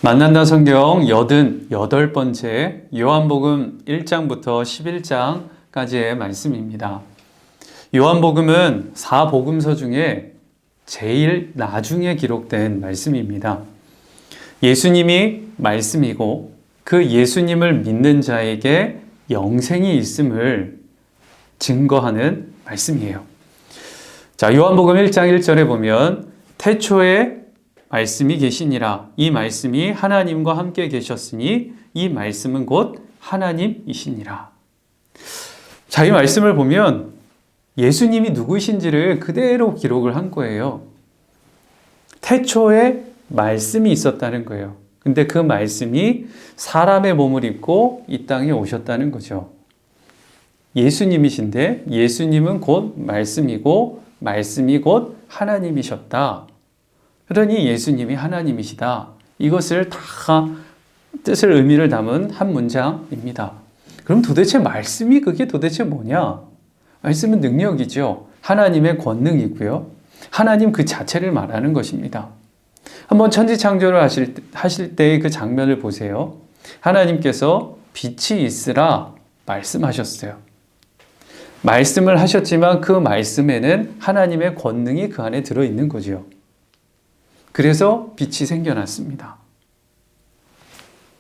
만난다 성경 88번째 요한복음 1장부터 11장까지의 말씀입니다. 요한복음은 4복음서 중에 제일 나중에 기록된 말씀입니다. 예수님이 말씀이고 그 예수님을 믿는 자에게 영생이 있음을 증거하는 말씀이에요. 자, 요한복음 1장 1절에 보면 태초에 말씀이 계시니라. 이 말씀이 하나님과 함께 계셨으니 이 말씀은 곧 하나님이시니라. 자, 이 말씀을 보면 예수님이 누구신지를 그대로 기록을 한 거예요. 태초에 말씀이 있었다는 거예요. 근데 그 말씀이 사람의 몸을 입고 이 땅에 오셨다는 거죠. 예수님이신데 예수님은 곧 말씀이고 말씀이 곧 하나님이셨다. 그러니 예수님이 하나님이시다. 이것을 다 뜻을 의미를 담은 한 문장입니다. 그럼 도대체 말씀이 그게 도대체 뭐냐? 말씀은 능력이죠. 하나님의 권능이고요. 하나님 그 자체를 말하는 것입니다. 한번 천지창조를 하실 때의 그 장면을 보세요. 하나님께서 빛이 있으라 말씀하셨어요. 말씀을 하셨지만 그 말씀에는 하나님의 권능이 그 안에 들어있는 거죠. 그래서 빛이 생겨났습니다.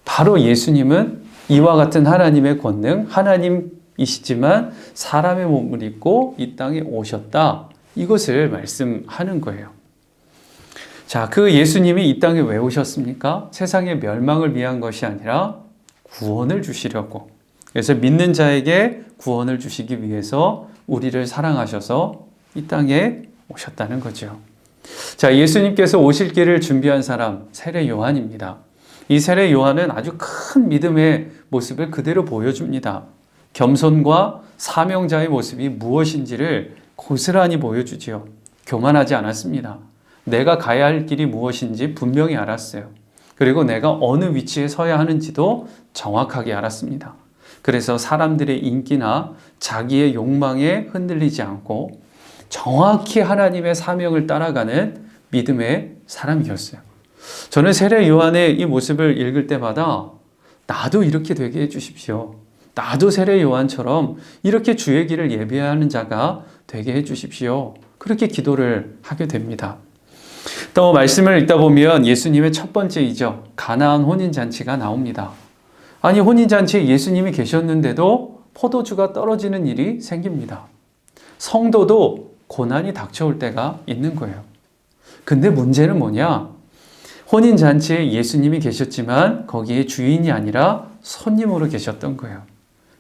바로 예수님은 이와 같은 하나님의 권능, 하나님이시지만 사람의 몸을 입고 이 땅에 오셨다. 이것을 말씀하는 거예요. 자, 그 예수님이 이 땅에 왜 오셨습니까? 세상의 멸망을 위한 것이 아니라 구원을 주시려고. 그래서 믿는 자에게 구원을 주시기 위해서 우리를 사랑하셔서 이 땅에 오셨다는 거죠. 자, 예수님께서 오실 길을 준비한 사람, 세례 요한입니다. 이 세례 요한은 아주 큰 믿음의 모습을 그대로 보여줍니다. 겸손과 사명자의 모습이 무엇인지를 고스란히 보여주지요. 교만하지 않았습니다. 내가 가야 할 길이 무엇인지 분명히 알았어요. 그리고 내가 어느 위치에 서야 하는지도 정확하게 알았습니다. 그래서 사람들의 인기나 자기의 욕망에 흔들리지 않고 정확히 하나님의 사명을 따라가는 믿음의 사람이었어요. 저는 세례 요한의 이 모습을 읽을 때마다 나도 이렇게 되게 해주십시오. 나도 세례 요한처럼 이렇게 주의 길을 예비하는 자가 되게 해주십시오. 그렇게 기도를 하게 됩니다. 또 말씀을 읽다 보면 예수님의 첫 번째 이적, 가나안 혼인잔치가 나옵니다. 아니, 혼인잔치에 예수님이 계셨는데도 포도주가 떨어지는 일이 생깁니다. 성도도 고난이 닥쳐올 때가 있는 거예요. 근데 문제는 뭐냐? 혼인잔치에 예수님이 계셨지만 거기에 주인이 아니라 손님으로 계셨던 거예요.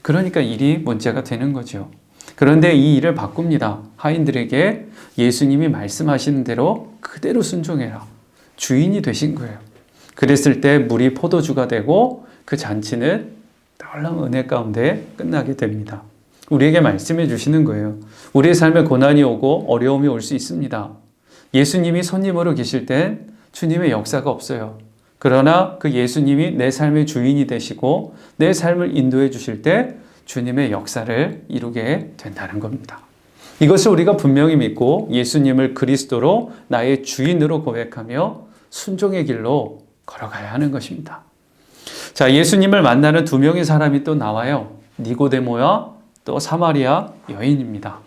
그러니까 일이 문제가 되는 거죠. 그런데 이 일을 바꿉니다. 하인들에게 예수님이 말씀하시는 대로 그대로 순종해라. 주인이 되신 거예요. 그랬을 때 물이 포도주가 되고 그 잔치는 놀라운 은혜 가운데 끝나게 됩니다. 우리에게 말씀해 주시는 거예요. 우리의 삶에 고난이 오고 어려움이 올 수 있습니다. 예수님이 손님으로 계실 땐 주님의 역사가 없어요. 그러나 그 예수님이 내 삶의 주인이 되시고 내 삶을 인도해 주실 때 주님의 역사를 이루게 된다는 겁니다. 이것을 우리가 분명히 믿고 예수님을 그리스도로 나의 주인으로 고백하며 순종의 길로 걸어가야 하는 것입니다. 자, 예수님을 만나는 두 명의 사람이 또 나와요. 니고데모와 또 사마리아 여인입니다.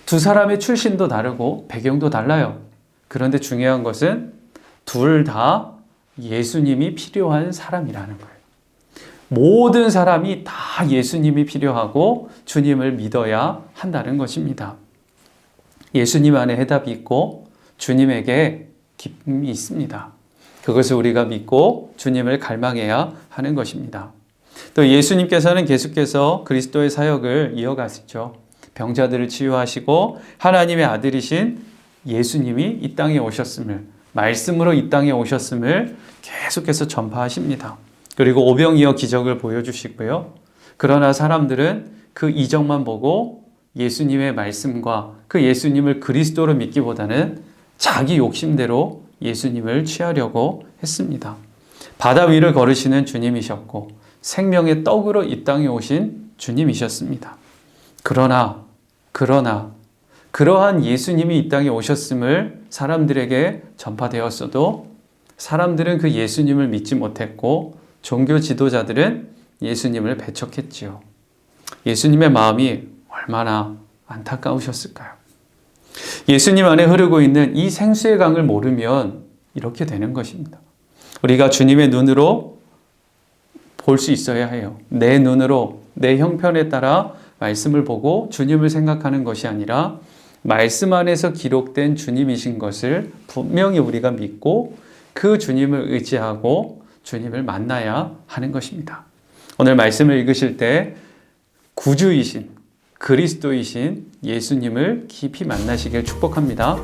두 사람의 출신도 다르고 배경도 달라요. 그런데 중요한 것은 둘 다 예수님이 필요한 사람이라는 거예요. 모든 사람이 다 예수님이 필요하고 주님을 믿어야 한다는 것입니다. 예수님 안에 해답이 있고 주님에게 기쁨이 있습니다. 그것을 우리가 믿고 주님을 갈망해야 하는 것입니다. 또 예수님께서는 계속해서 그리스도의 사역을 이어가시죠. 병자들을 치유하시고 하나님의 아들이신 예수님이 이 땅에 오셨음을, 말씀으로 이 땅에 오셨음을 계속해서 전파하십니다. 그리고 오병이어 기적을 보여주시고요. 그러나 사람들은 그 이적만 보고 예수님의 말씀과 그 예수님을 그리스도로 믿기보다는 자기 욕심대로 예수님을 취하려고 했습니다. 바다 위를 걸으시는 주님이셨고 생명의 떡으로 이 땅에 오신 주님이셨습니다. 그러나 그러한 예수님이 이 땅에 오셨음을 사람들에게 전파되었어도 사람들은 그 예수님을 믿지 못했고 종교 지도자들은 예수님을 배척했지요. 예수님의 마음이 얼마나 안타까우셨을까요? 예수님 안에 흐르고 있는 이 생수의 강을 모르면 이렇게 되는 것입니다. 우리가 주님의 눈으로 볼 수 있어야 해요. 내 눈으로, 내 형편에 따라 말씀을 보고 주님을 생각하는 것이 아니라 말씀 안에서 기록된 주님이신 것을 분명히 우리가 믿고 그 주님을 의지하고 주님을 만나야 하는 것입니다. 오늘 말씀을 읽으실 때 구주이신 그리스도이신 예수님을 깊이 만나시길 축복합니다.